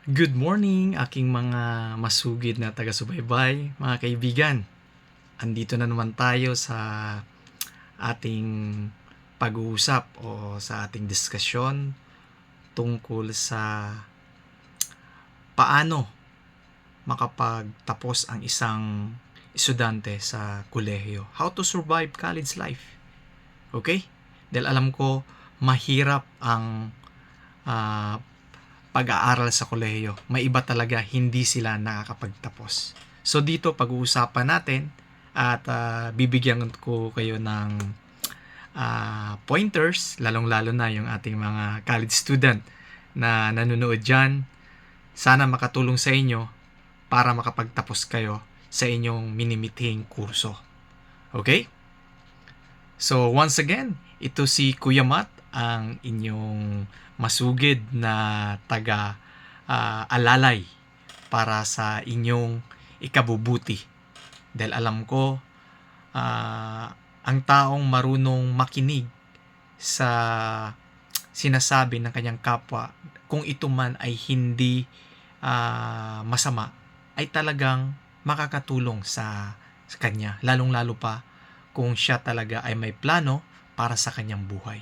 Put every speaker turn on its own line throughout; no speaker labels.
Good morning, aking mga masugid na taga-subaybay, mga kaibigan. Andito na naman tayo sa ating pag-uusap o sa ating diskusyon tungkol sa paano makapagtapos ang isang estudyante sa kolehiyo. How to survive college life. Okay? Dahil alam ko, mahirap ang pag-aaral sa kolehiyo. May iba talaga, hindi sila nakakapagtapos. So dito pag-uusapan natin at bibigyan ko kayo ng pointers, lalong-lalo na yung ating mga college student na nanonood dyan. Sana makatulong sa inyo para makapagtapos kayo sa inyong minimithing kurso. Okay? So once again, ito si Kuya Matt, ang inyong masugid na taga-alalay para sa inyong ikabubuti. Dahil alam ko, ang taong marunong makinig sa sinasabi ng kanyang kapwa, kung ito man ay hindi masama, ay talagang makakatulong sa kanya. Lalong-lalo pa kung siya talaga ay may plano para sa kanyang buhay.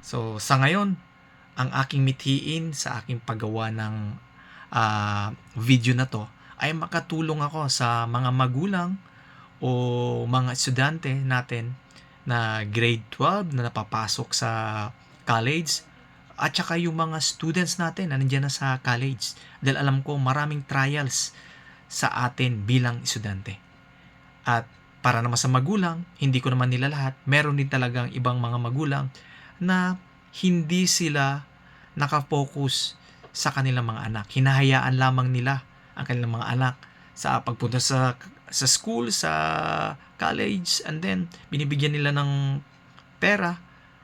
So, sa ngayon, ang aking mithiin sa aking paggawa ng video na to ay makatulong ako sa mga magulang o mga estudyante natin na grade 12 na napapasok sa college at saka yung mga students natin na nandiyan na sa college. Dahil alam ko maraming trials sa atin bilang estudyante. At para naman sa magulang, hindi ko naman nila lahat, meron din talagang ibang mga magulang na hindi sila nakafocus sa kanilang mga anak. Hinahayaan lamang nila ang kanilang mga anak sa pagpunta sa school, sa college, and then binibigyan nila ng pera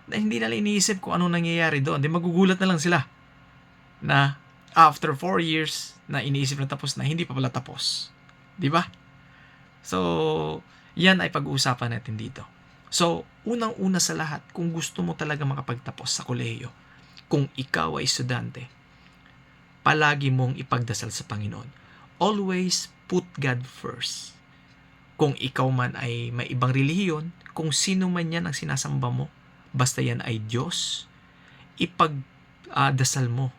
na hindi nila iniisip kung anong nangyayari doon. Di magugulat na lang sila na after 4 years na iniisip na tapos na, hindi pa pala tapos. Di ba? So, yan ay pag-uusapan natin dito. So, unang-una sa lahat, kung gusto mo talaga makapagtapos sa kolehiyo, kung ikaw ay estudyante, palagi mong ipagdasal sa Panginoon. Always put God first. Kung ikaw man ay may ibang relihiyon, kung sino man yan ang sinasamba mo, basta yan ay Diyos, ipagdasal mo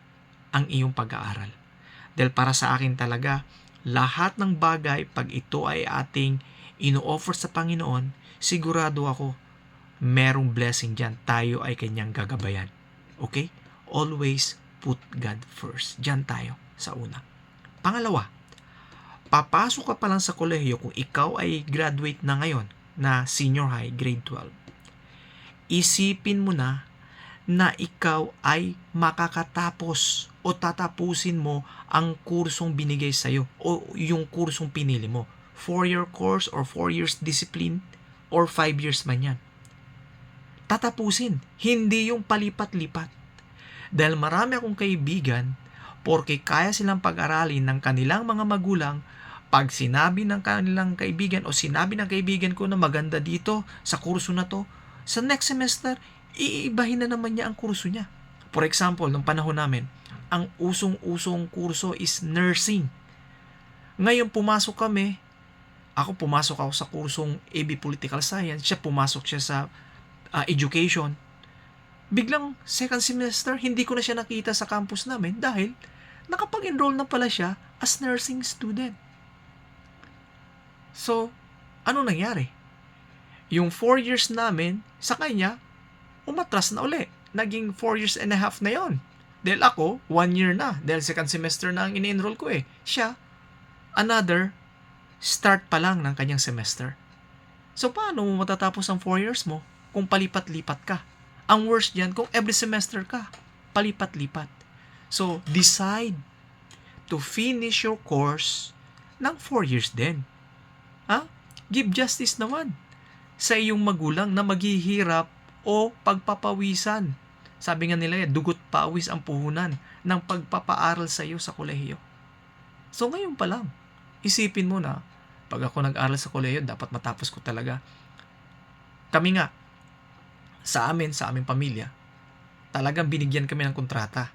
ang iyong pag-aaral. Dahil para sa akin talaga, lahat ng bagay, pag ito ay ating ino-offer sa Panginoon, sigurado ako, merong blessing dyan. Tayo ay kanyang gagabayan. Okay? Always put God first. Dyan tayo sa una. Pangalawa, papasok ka pa lang sa kolehiyo kung ikaw ay graduate na ngayon na senior high, grade 12. Isipin mo na ikaw ay makakatapos o tatapusin mo ang kursong binigay sa'yo o yung kursong pinili mo. 4-year course or 4 years discipline or 5 years man yan. Tatapusin, hindi yung palipat-lipat. Dahil marami akong kaibigan, porque kaya silang pag-aralin ng kanilang mga magulang, pag sinabi ng kanilang kaibigan o sinabi ng kaibigan ko na maganda dito sa kurso na to, sa next semester, iibahin na naman niya ang kurso niya. For example, nung panahon namin, ang usong-usong kurso is nursing. Ngayon pumasok ako sa kursong AB Political Science, pumasok siya sa education. Biglang second semester, hindi ko na siya nakita sa campus namin dahil nakapag-enroll na pala siya as nursing student. So, ano nangyari? Yung 4 years namin, sa kanya, umatras na uli. Naging 4 years and a half na yon. Dahil ako, 1 year na. Dahil second semester na ang in-enroll ko eh. Siya, another start pa lang ng kanyang semester. So, paano mo matatapos ang 4 years mo kung palipat-lipat ka? Ang worst yan kung every semester ka, palipat-lipat. So, decide to finish your course ng 4 years din. Give justice naman sa iyong magulang na maghihirap o pagpapawisan. Sabi nga nila, dugot pawis ang puhunan ng pagpapaaral sa iyo sa kolehiyo. So ngayon pa lang, isipin mo na, pag ako nag-aral sa kolehiyo, dapat matapos ko talaga. Kami nga, sa aming pamilya, talagang binigyan kami ng kontrata.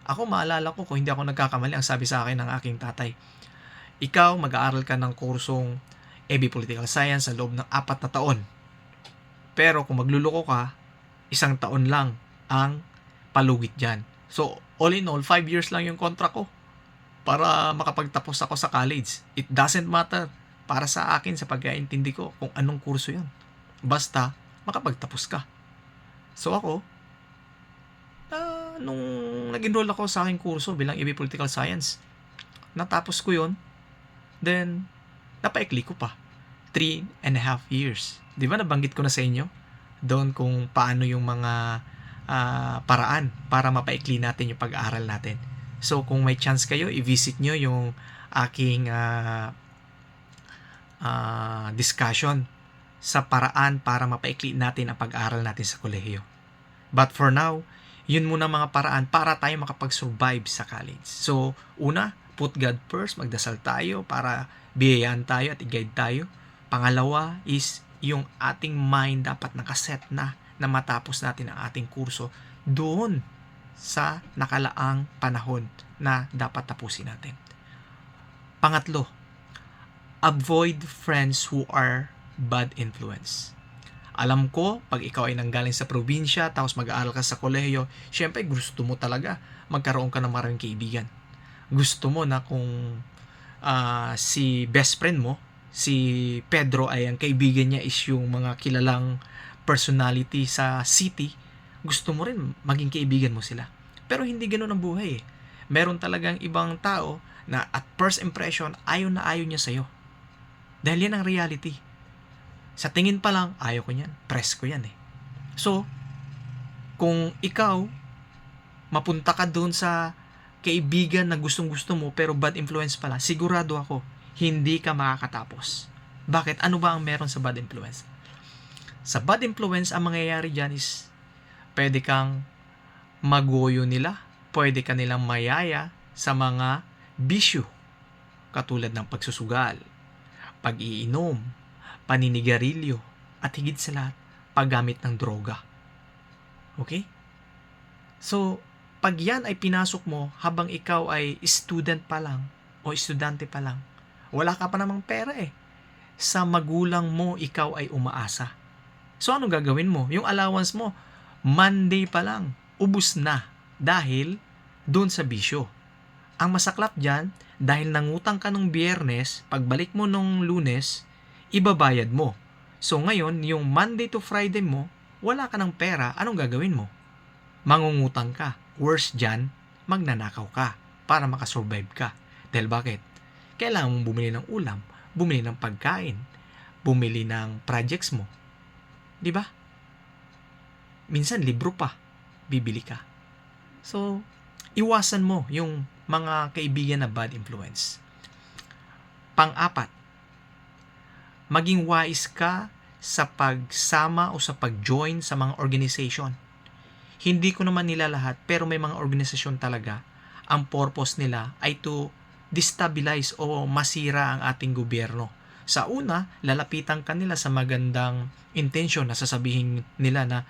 Ako maalala ko, kung hindi ako nagkakamali, ang sabi sa akin ng aking tatay, ikaw mag-aaral ka ng kursong AB Political Science sa loob ng 4 na taon. Pero kung magluloko ka, 1 taon lang ang palugit dyan. So, all in all, 5 years lang yung contract ko para makapagtapos ako sa college. It doesn't matter para sa akin, sa pagkaintindi ko, kung anong kurso yun. Basta, makapagtapos ka. So ako, nung nag-enroll ako sa aking kurso bilang AB Political Science, natapos ko yun, then, napaikli ko pa. 3.5 years. Di ba nabanggit ko na sa inyo doon kung paano yung mga paraan para mapaikli natin yung pag-aaral natin. So, kung may chance kayo, i-visit nyo yung aking discussion sa paraan para mapaikli natin ang pag-aaral natin sa kolehiyo. But for now, yun muna mga paraan para tayo makapag-survive sa college. So, una, put God first, magdasal tayo para biyayaan tayo at i-guide tayo. Pangalawa is yung ating mind dapat nakaset na matapos natin ang ating kurso doon sa nakalaang panahon na dapat tapusin natin. Pangatlo, avoid friends who are bad influence. Alam ko, pag ikaw ay nanggaling sa probinsya, tapos mag-aaral ka sa kolehiyo, syempre gusto mo talaga magkaroon ka ng maraming kaibigan. Gusto mo na kung si best friend mo, si Pedro, ay ang kaibigan niya is yung mga kilalang personality sa city, gusto mo rin maging kaibigan mo sila. Pero hindi ganoon ang buhay eh. Meron talagang ibang tao na at first impression, ayaw na ayaw niya sa'yo. Dahil yan ang reality. Sa tingin pa lang, ayaw ko yan. Press ko yan eh. So, kung ikaw, mapunta ka doon sa kaibigan na gustong-gusto mo pero bad influence pala, sigurado ako, hindi ka makakatapos. Bakit? Ano ba ang meron sa bad influence? Sa bad influence, ang mangyayari dyan is, pwede kang magoyo nila, pwede ka nilang mayaya sa mga bisyo, katulad ng pagsusugal, pag-iinom, paninigarilyo, at higit sa lahat, paggamit ng droga. Okay? So, pag yan ay pinasok mo habang ikaw ay student pa lang o estudyante pa lang, wala ka pa namang pera eh. Sa magulang mo, ikaw ay umaasa. So, anong gagawin mo? Yung allowance mo, Monday pa lang, ubus na dahil doon sa bisyo. Ang masaklap dyan, dahil nangutang ka nung Biyernes, pagbalik mo nung Lunes, ibabayad mo. So ngayon, yung Monday to Friday mo, wala ka ng pera, anong gagawin mo? Mangungutang ka. Worse dyan, magnanakaw ka para makasurvive ka. Dahil bakit? Kailangan mong bumili ng ulam, bumili ng pagkain, bumili ng projects mo. Di ba? Minsan libro pa, bibili ka. So, iwasan mo yung mga kaibigan na bad influence. Pang-apat, maging wise ka sa pagsama o sa pag-join sa mga organization. Hindi ko naman nila lahat, pero may mga organisasyon talaga, ang purpose nila ay to destabilize o masira ang ating gobyerno. Sa una, lalapitan ka nila sa magandang intention na sasabihin nila na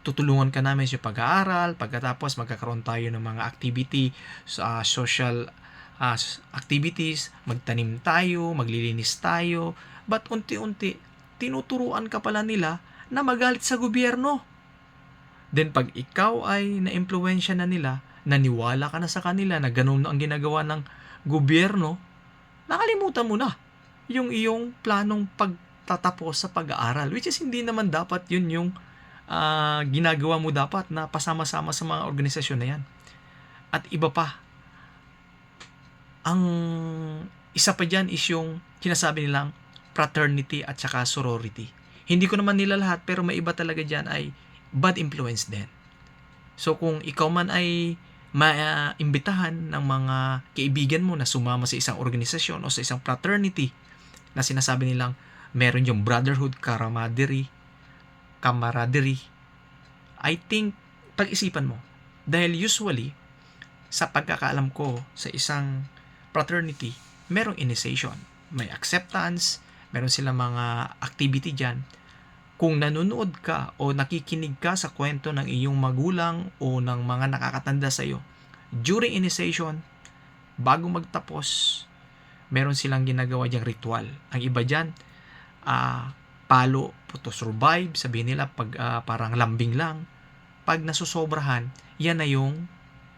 tutulungan ka namin sa pag-aaral, pagkatapos magkakaroon tayo ng mga activity, social activities, magtanim tayo, maglilinis tayo, but unti-unti, tinuturuan ka pala nila na magalit sa gobyerno. Then pag ikaw ay na-impluwensya na nila, naniwala ka na sa kanila na ganun ang ginagawa ng gobyerno, nakalimutan mo na yung iyong planong pagtatapos sa pag-aaral, which is hindi naman dapat yun yung ginagawa mo, dapat na pasama-sama sa mga organisasyon na yan. At iba pa, ang isa pa dyan is yung sinasabi nilang fraternity at saka sorority. Hindi ko naman nila lahat, pero may iba talaga dyan ay bad influence din. So kung ikaw man ay maimbitahan ng mga kaibigan mo na sumama sa isang organisasyon o sa isang fraternity na sinasabi nilang meron yung brotherhood, camaraderie, I think pag-isipan mo. Dahil usually, sa pagkakaalam ko sa isang fraternity, merong initiation, may acceptance, meron silang mga activity dyan. kung nanonood ka o nakikinig ka sa kwento ng iyong magulang o ng mga nakakatanda sa iyo, during initiation, bago magtapos, meron silang ginagawa diyang ritual. Ang iba dyan, palo to survive, sabihin nila parang lambing lang. Pag nasusobrahan, yan na yung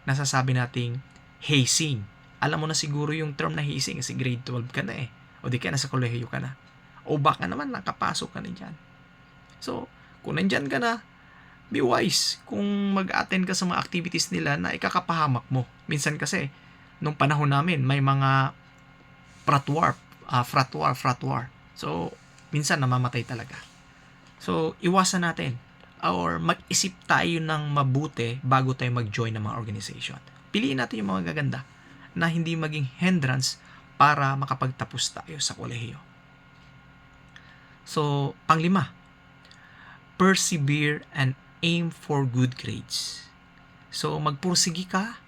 nasasabi nating hazing. Alam mo na siguro yung term na hazing kasi grade 12 ka na eh. O di kaya nasa kolehiyo ka na. O baka naman nakapasok ka na dyan. So, kung nandyan ka na, be wise kung mag-attend ka sa mga activities nila na ikakapahamak mo. Minsan kasi, nung panahon namin, may mga fratwar. So, minsan namamatay talaga. So, iwasan natin or mag-isip tayo ng mabuti bago tayo mag-join ng mga organization. Piliin natin yung mga gaganda na hindi maging hindrance para makapagtapos tayo sa kolehiyo. So, panglima, persevere and aim for good grades. So, magpursigi ka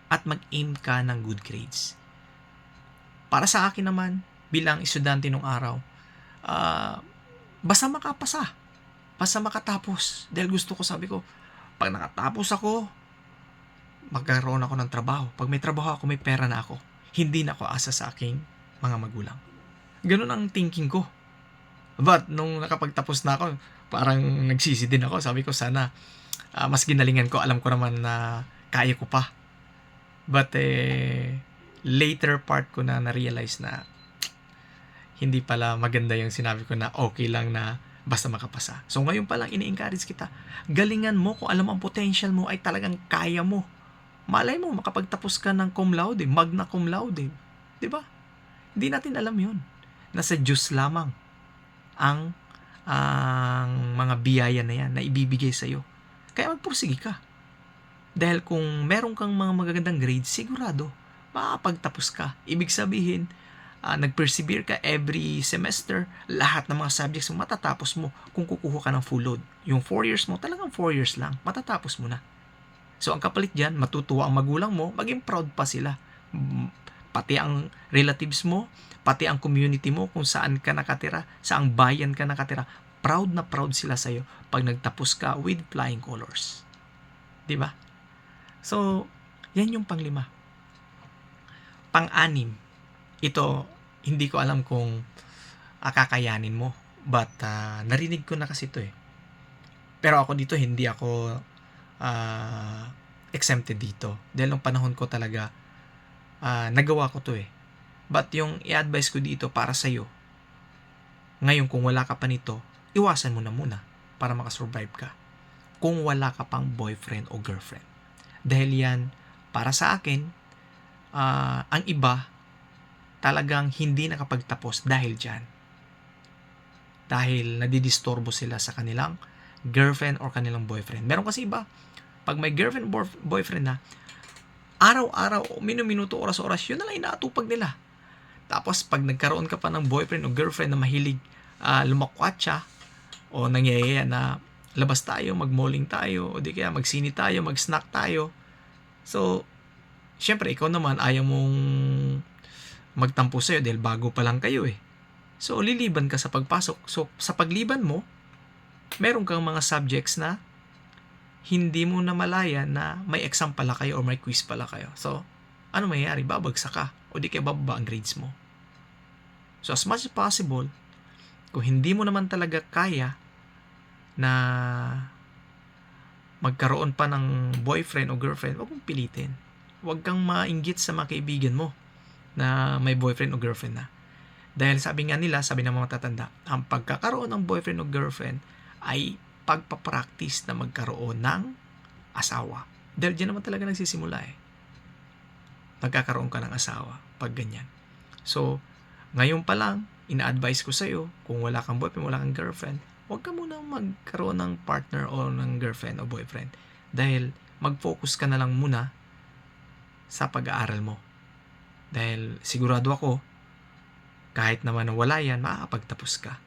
at mag-aim ka ng good grades. Para sa akin naman, bilang estudyante nung araw, basta makapasa. Basta makatapos. Dahil gusto ko, sabi ko, pag nakatapos ako, magkaroon ako ng trabaho. Pag may trabaho ako, may pera na ako. Hindi na ako asa sa aking mga magulang. Ganun ang thinking ko. But, nung nakapagtapos na ako, parang nagsisi din ako. Sabi ko, sana mas ginalingan ko. Alam ko naman na kaya ko pa. But, later part ko na na-realize na hindi pala maganda yung sinabi ko na okay lang na basta makapasa. So ngayon pa lang ini-encourage kita. Galingan mo kung alam ang potential mo ay talagang kaya mo. Malay mo makapagtapos ka ng cum laude, magna cum laude. 'Di ba? Hindi natin alam 'yon. Nasa Diyos lamang ang mga biyaya na yan na ibibigay sa iyo. Kaya magpursige ka. Dahil kung meron kang mga magagandang grades, sigurado makakapagtapos ka. Ibig sabihin, nag-persevere ka every semester, lahat ng mga subjects mo matatapos mo kung kukuha ka ng full load. Yung 4 years mo, talagang 4 years lang, matatapos mo na. So, ang kapalit dyan, matutuwa ang magulang mo, maging proud pa sila. Pati ang relatives mo, pati ang community mo, kung saan ka nakatira, saang bayan ka nakatira, proud na proud sila sa'yo pag nagtapos ka with flying colors. Diba? So, yan yung panglima. Pang-anim, ito, hindi ko alam kung kakayanin mo. But, narinig ko na kasi ito eh. Pero ako dito, hindi ako exempted dito. Dahil nung panahon ko talaga, nagawa ko to eh. But yung i-advise ko dito para sa'yo, ngayon kung wala ka pa nito, iwasan mo na muna para makasurvive ka. Kung wala ka pang boyfriend o girlfriend. Dahil yan, para sa akin, ang iba, talagang hindi nakapagtapos dahil dyan. Dahil nadidistorbo sila sa kanilang girlfriend or kanilang boyfriend. Meron kasi iba, pag may girlfriend or boyfriend na, araw-araw, minuto, oras-oras, yun na lang inaatupag nila. Tapos, pag nagkaroon ka pa ng boyfriend o girlfriend na mahilig lumakwatsa o nangyayaya na labas tayo, mag-malling tayo, o di kaya magsini tayo, mag-snack tayo. So, syempre, ikaw naman, ayaw mong magtampo sa'yo dahil bago pa lang kayo eh. So, liliban ka sa pagpasok. So, sa pagliban mo, meron kang mga subjects na hindi mo na malaya na may exam pala kayo or may quiz pala kayo. So, ano mayayari? Babagsak ka o di kaya bababa ang grades mo. So, as much as possible, kung hindi mo naman talaga kaya na magkaroon pa ng boyfriend o girlfriend, huwag mong pilitin. Huwag kang mainggit sa mga kaibigan mo na may boyfriend o girlfriend na. Dahil sabi nga nila, sabi ng mga matatanda, ang pagkakaroon ng boyfriend o girlfriend ay pagpapractice na magkaroon ng asawa. Dahil dyan naman talaga nagsisimula eh. Magkakaroon ka ng asawa pag ganyan. So, ngayon pa lang, ina-advise ko sa'yo, kung wala kang boyfriend, wala kang girlfriend, huwag ka muna magkaroon ng partner o ng girlfriend o boyfriend. Dahil mag-focus ka na lang muna sa pag-aaral mo. Dahil sigurado ako, kahit naman na wala yan, makakapagtapos ka.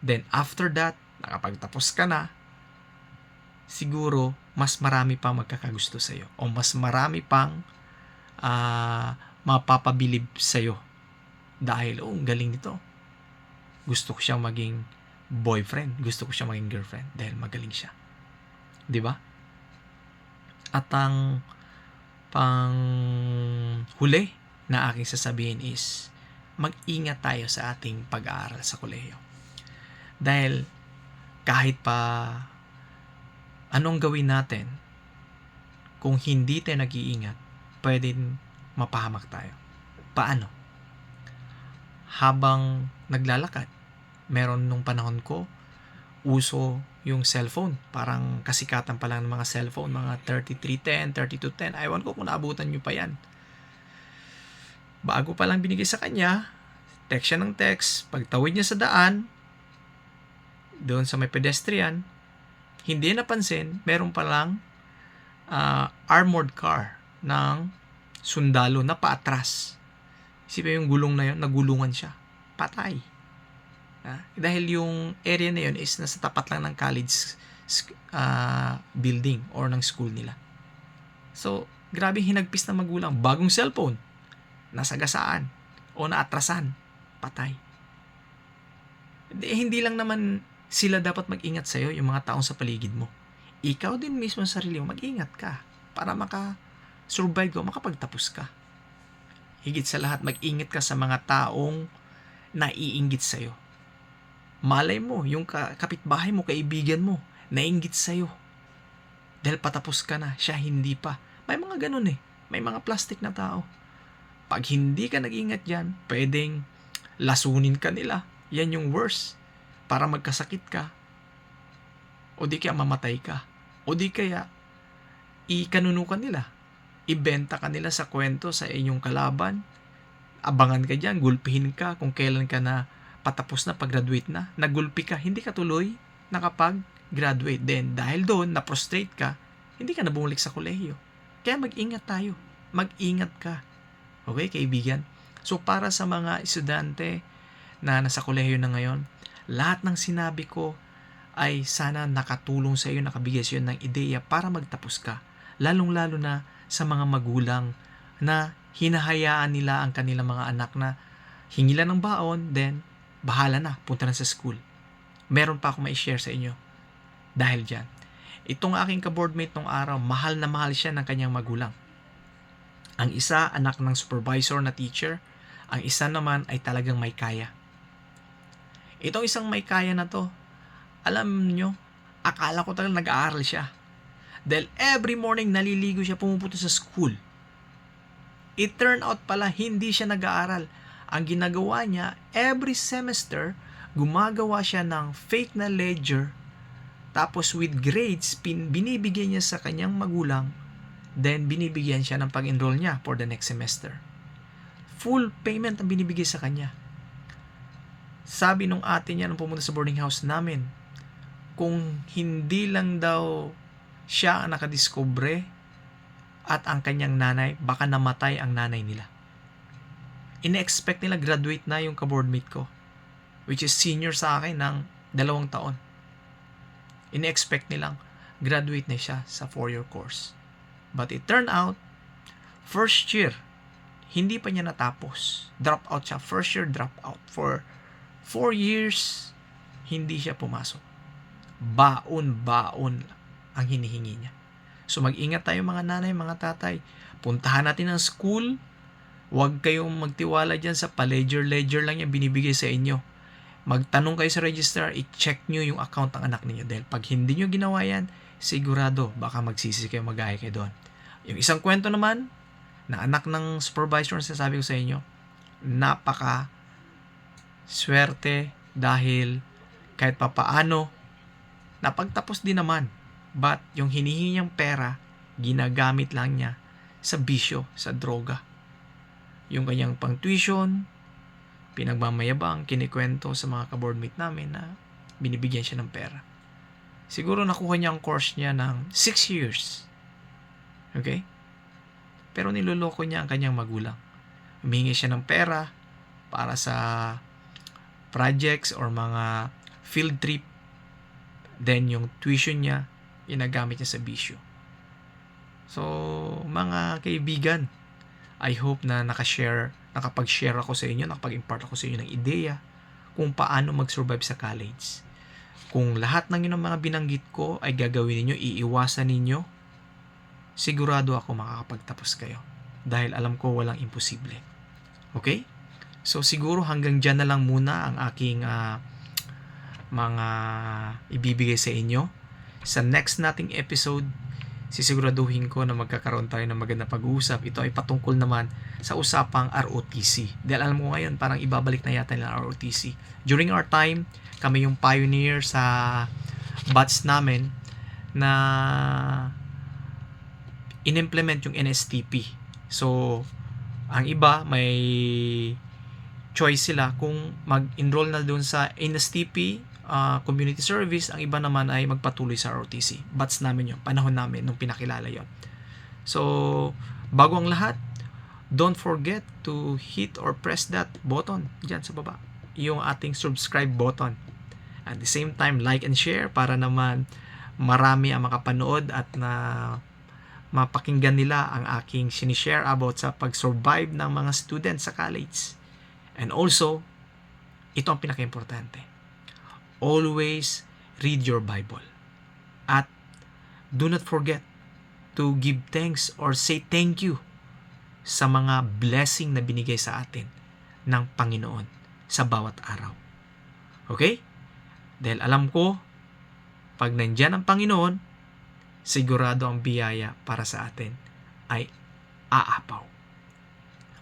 Then after that, nakapagtapos ka na, siguro mas marami pang magkakagusto sa'yo. O mas marami pang mapapabilib sa'yo. Dahil, galing nito. Gusto ko siyang maging boyfriend. Gusto ko siya maging girlfriend dahil magaling siya. 'Di ba? At ang pang huli na aking sasabihin is mag-ingat tayo sa ating pag-aaral sa kolehiyo. Dahil kahit pa anong gawin natin, kung hindi tayo nag-iingat, pwedeng mapahamak tayo. Paano? Habang naglalakad, meron nung panahon ko, uso yung cellphone. Parang kasikatan pa lang ng mga cellphone, mga 3310, 3210. Ewan ko kung naabutan nyo pa yan. Bago pa lang binigay sa kanya, text siya ng text. Pagtawid niya sa daan, doon sa may pedestrian, hindi napansin, meron pa lang armored car ng sundalo na paatras. Isipin yung gulong na yun, nagulungan siya. Patay. Dahil yung area na yun is nasa tapat lang ng college building or ng school nila. So, grabe hinagpis ng magulang. Bagong cellphone, nasagasaan o naatrasan, patay. Hindi lang naman sila dapat mag-ingat sa'yo, yung mga taong sa paligid mo. Ikaw din mismo sa sarili mo, mag-ingat ka para maka-survive ka, makapagtapos ka. Higit sa lahat, mag-ingat ka sa mga taong naiinggit sa'yo. Malay mo, yung kapitbahay mo, kaibigan mo, naiinggit sa'yo. Dahil patapos ka na, siya hindi pa. May mga ganun eh. May mga plastic na tao. Pag hindi ka nag-ingat dyan, pwedeng lasunin ka nila. Yan yung worst. Para magkasakit ka. O di kaya mamatay ka. O di kaya ikanuno ka nila. Ibenta ka nila sa kwento sa inyong kalaban. Abangan ka dyan, gulpihin ka kung kailan ka na patapos na, pag-graduate na, nagulpi ka, hindi ka tuloy nakapag-graduate. Then, dahil doon, na-prostrate ka, hindi ka na bumalik sa kolehiyo. Kaya mag-ingat tayo. Mag-ingat ka. Okay, kaibigan? So, para sa mga estudyante na nasa kolehiyo na ngayon, lahat ng sinabi ko ay sana nakatulong sa iyo, nakabigay sa iyo ng ideya para magtapos ka. Lalong-lalo na sa mga magulang na hinahayaan nila ang kanilang mga anak na hingilan ng baon, then bahala na, punta na sa school. Meron pa ako mai-share sa inyo dahil dyan. Itong aking ka-boardmate nung araw, mahal na mahal siya ng kanyang magulang. Ang isa, anak ng supervisor na teacher. Ang isa naman ay talagang may kaya. Itong isang may kaya na to, alam nyo, akala ko talagang nag-aaral siya. Dahil every morning naliligo siya, pumupunta sa school. It turned out pala, hindi siya nag-aaral. Ang ginagawa niya, every semester, gumagawa siya ng fake na ledger, tapos with grades, binibigyan niya sa kanyang magulang, then binibigyan siya ng pag-enroll niya for the next semester. Full payment ang binibigay sa kanya. Sabi nung ate niya nung pumunta sa boarding house namin, kung hindi lang daw siya ang nakadiskubre at ang kanyang nanay, baka namatay ang nanay nila. Ine-expect nila graduate na yung ka-boardmate ko, which is senior sa akin ng 2 taon. Ine-expect nilang graduate na siya sa 4-year course. But it turned out, first year, hindi pa niya natapos. Drop out siya. First year drop out. For 4 years, hindi siya pumasok. Baon-baon ang hinihingi niya. So mag-ingat tayo mga nanay, mga tatay. Puntahan natin ang school. Huwag kayong magtiwala dyan sa pa-ledger lang yan binibigay sa inyo. Magtanong kayo sa registrar, i-check nyo yung account ng anak ninyo. Dahil pag hindi nyo ginawa yan, sigurado baka magsisi kayo, mag-aaya kayo doon. Yung isang kwento naman, na anak ng supervisor, sasabi ko sa inyo, napaka swerte dahil kahit papaano, napagtapos din naman. But yung hinihingi niyang pera, ginagamit lang niya sa bisyo, sa droga. Yung kanyang pang-tuition, pinagmamayabang, kinikwento sa mga ka-boardmate namin na binibigyan siya ng pera. Siguro nakuha niya ang course niya ng 6 years. Okay? Pero niloloko niya ang kanyang magulang. Humingi siya ng pera para sa projects or mga field trip. Then yung tuition niya, ginagamit niya sa bisyo. So, mga kaibigan, I hope na nakapag-share ako sa inyo, nakapag-impart ako sa inyo ng ideya kung paano mag-survive sa college. Kung lahat ng yun ang mga binanggit ko ay gagawin ninyo, iiwasan ninyo, sigurado ako makakapagtapos kayo. Dahil alam ko walang imposible. Okay? So siguro hanggang dyan na lang muna ang aking mga ibibigay sa inyo. Sa next nating episode, sisiguraduhin ko na magkakaroon tayo ng magandang pag-uusap. Ito ay patungkol naman sa usapang ROTC. Dahil alam mo ngayon, parang ibabalik na yata nila ROTC. During our time, kami yung pioneer sa batch namin na in-implement yung NSTP. So, ang iba may choice sila kung mag-enroll na doon sa NSTP community service, ang iba naman ay magpatuloy sa ROTC. Batch namin yun, panahon namin nung pinakilala yon. So, bago ang lahat, don't forget to hit or press that button dyan sa baba, yung ating subscribe button. At the same time, like and share para naman marami ang makapanood at na mapakinggan nila ang aking sinishare about sa pag-survive ng mga students sa college. And also, ito ang pinaka-importante. Always read your Bible. At do not forget to give thanks or say thank you sa mga blessing na binigay sa atin ng Panginoon sa bawat araw. Okay? Dahil alam ko, pag nandyan ang Panginoon, sigurado ang biyaya para sa atin ay aapaw.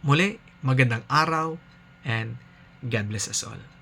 Muli, magandang araw and God bless us all.